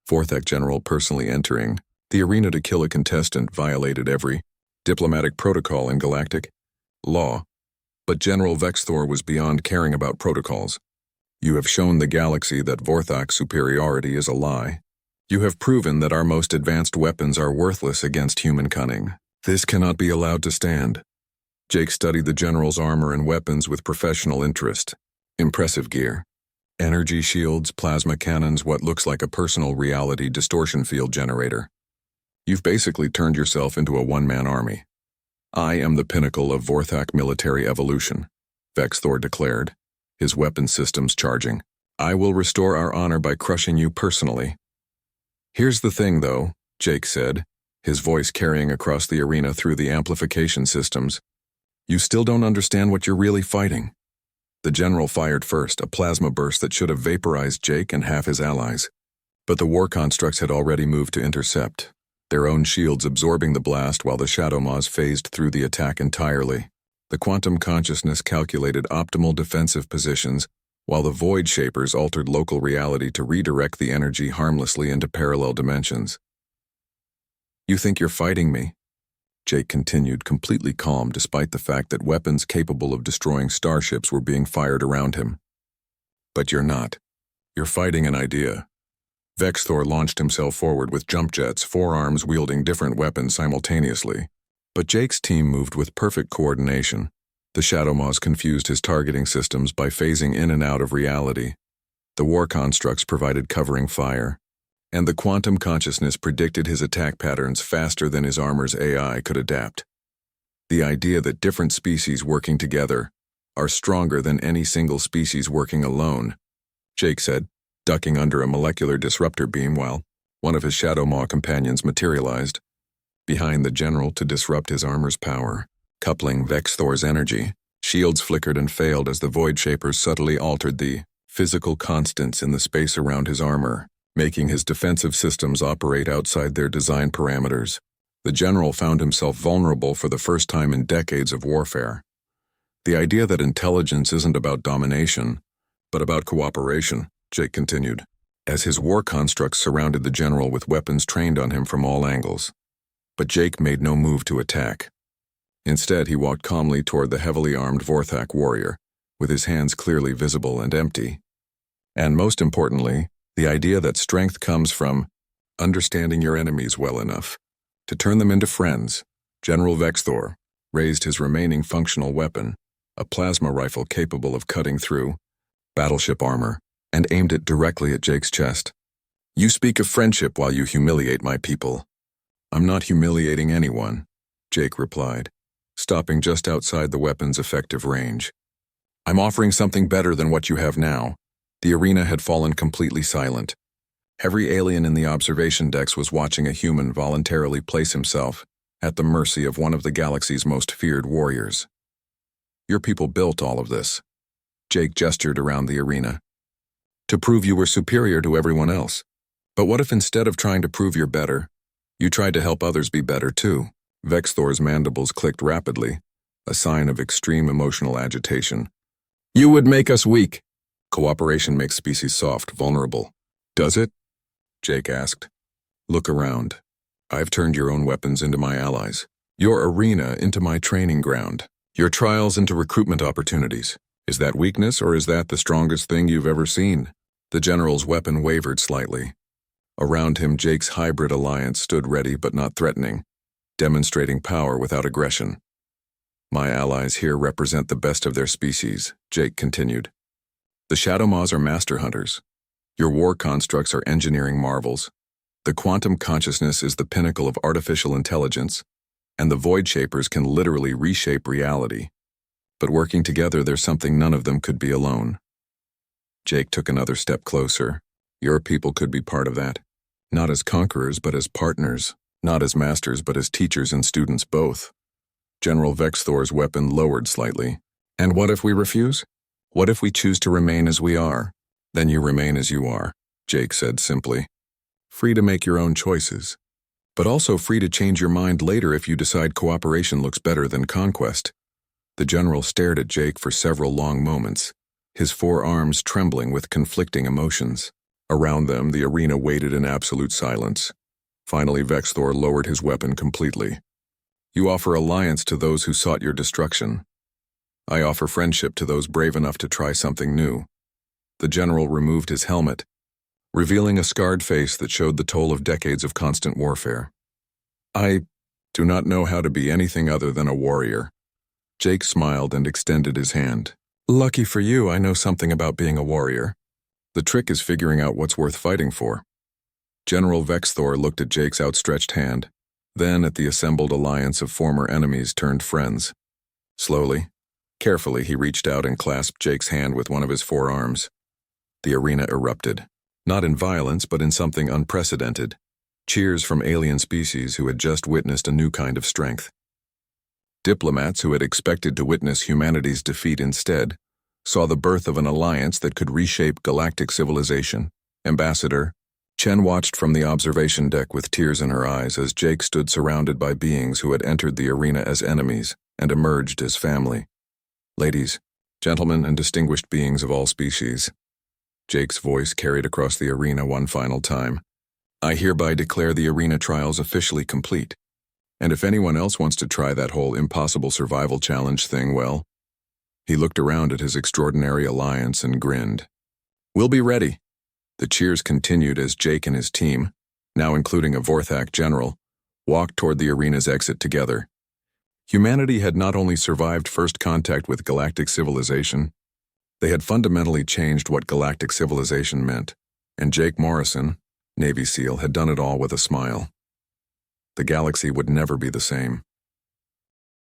Fourth General personally entering the arena to kill a contestant violated every diplomatic protocol in galactic law, but General Vexthor was beyond caring about protocols. "You have shown the galaxy that Vorthak's superiority is a lie. You have proven that our most advanced weapons are worthless against human cunning. This cannot be allowed to stand." Jake studied the General's armor and weapons with professional interest. Impressive gear. Energy shields, plasma cannons, what looks like a personal reality distortion field generator. "You've basically turned yourself into a one-man army." "I am the pinnacle of Vorthak military evolution," Vexthor declared, his weapon systems charging. "I will restore our honor by crushing you personally." "Here's the thing, though," Jake said, his voice carrying across the arena through the amplification systems. "You still don't understand what you're really fighting." The General fired first, a plasma burst that should have vaporized Jake and half his allies. But the War Constructs had already moved to intercept, their own shields absorbing the blast while the Shadow Maws phased through the attack entirely. The Quantum Consciousness calculated optimal defensive positions, while the Void Shapers altered local reality to redirect the energy harmlessly into parallel dimensions. "You think you're fighting me?" Jake continued, completely calm despite the fact that weapons capable of destroying starships were being fired around him. "But you're not. You're fighting an idea." Vexthor launched himself forward with jump jets, 4 arms wielding different weapons simultaneously. But Jake's team moved with perfect coordination. The Shadow Maws confused his targeting systems by phasing in and out of reality. The War Constructs provided covering fire, and the Quantum Consciousness predicted his attack patterns faster than his armor's AI could adapt. The idea that different species working together are stronger than any single species working alone, Jake said, ducking under a molecular disruptor beam while one of his Shadow Maw companions materialized behind the General to disrupt his armor's power. Coupling Vexthor's energy, shields flickered and failed as the Void Shapers subtly altered the physical constants in the space around his armor, making his defensive systems operate outside their design parameters. The General found himself vulnerable for the first time in decades of warfare. The idea that intelligence isn't about domination, but about cooperation, Jake continued, as his War Constructs surrounded the General with weapons trained on him from all angles. But Jake made no move to attack. Instead, he walked calmly toward the heavily armed Vorthak warrior, with his hands clearly visible and empty. And most importantly, the idea that strength comes from understanding your enemies well enough to turn them into friends. General Vexthor, raised his remaining functional weapon, a plasma rifle capable of cutting through battleship armor, and aimed it directly at Jake's chest. "You speak of friendship while you humiliate my people." "I'm not humiliating anyone," Jake replied, stopping just outside the weapon's effective range. "I'm offering something better than what you have now." The arena had fallen completely silent. Every alien in the observation decks was watching a human voluntarily place himself at the mercy of one of the galaxy's most feared warriors. "Your people built all of this." Jake gestured around the arena. "To prove you were superior to everyone else. But what if instead of trying to prove you're better, you tried to help others be better too?" Vexthor's mandibles clicked rapidly, a sign of extreme emotional agitation. "You would make us weak." "Cooperation makes species soft, vulnerable." "Does it?" Jake asked. "Look around. I've turned your own weapons into my allies, your arena into my training ground, your trials into recruitment opportunities. Is that weakness, or is that the strongest thing you've ever seen?" The general's weapon wavered slightly. Around him, Jake's hybrid alliance stood ready but not threatening, demonstrating power without aggression. "My allies here represent the best of their species," Jake continued. "The Shadow Maws are master hunters. Your war constructs are engineering marvels. The quantum consciousness is the pinnacle of artificial intelligence, and the Void Shapers can literally reshape reality. But working together, there's something none of them could be alone." Jake took another step closer. "Your people could be part of that. Not as conquerors, but as partners. Not as masters, but as teachers and students both." General Vexthor's weapon lowered slightly. "And what if we refuse? What if we choose to remain as we are?" "Then you remain as you are," Jake said simply. "Free to make your own choices, but also free to change your mind later if you decide cooperation looks better than conquest." The general stared at Jake for several long moments, his forearms trembling with conflicting emotions. Around them, the arena waited in absolute silence. Finally, Vexthor lowered his weapon completely. "You offer alliance to those who sought your destruction. I offer friendship to those brave enough to try something new." The general removed his helmet, revealing a scarred face that showed the toll of decades of constant warfare. "I do not know how to be anything other than a warrior." Jake smiled and extended his hand. "Lucky for you, I know something about being a warrior. The trick is figuring out what's worth fighting for." General Vexthor looked at Jake's outstretched hand, then at the assembled alliance of former enemies turned friends. Slowly, carefully, he reached out and clasped Jake's hand with one of his forearms. The arena erupted, not in violence but in something unprecedented. Cheers from alien species who had just witnessed a new kind of strength. Diplomats who had expected to witness humanity's defeat instead saw the birth of an alliance that could reshape galactic civilization. Ambassador Chen watched from the observation deck with tears in her eyes as Jake stood surrounded by beings who had entered the arena as enemies and emerged as family. "Ladies, gentlemen, and distinguished beings of all species," Jake's voice carried across the arena one final time, "I hereby declare the arena trials officially complete. And if anyone else wants to try that whole impossible survival challenge thing, well..." He looked around at his extraordinary alliance and grinned. "We'll be ready." The cheers continued as Jake and his team, now including a Vorthak general, walked toward the arena's exit together. Humanity had not only survived first contact with galactic civilization, they had fundamentally changed what galactic civilization meant, and Jake Morrison, Navy SEAL, had done it all with a smile. The galaxy would never be the same.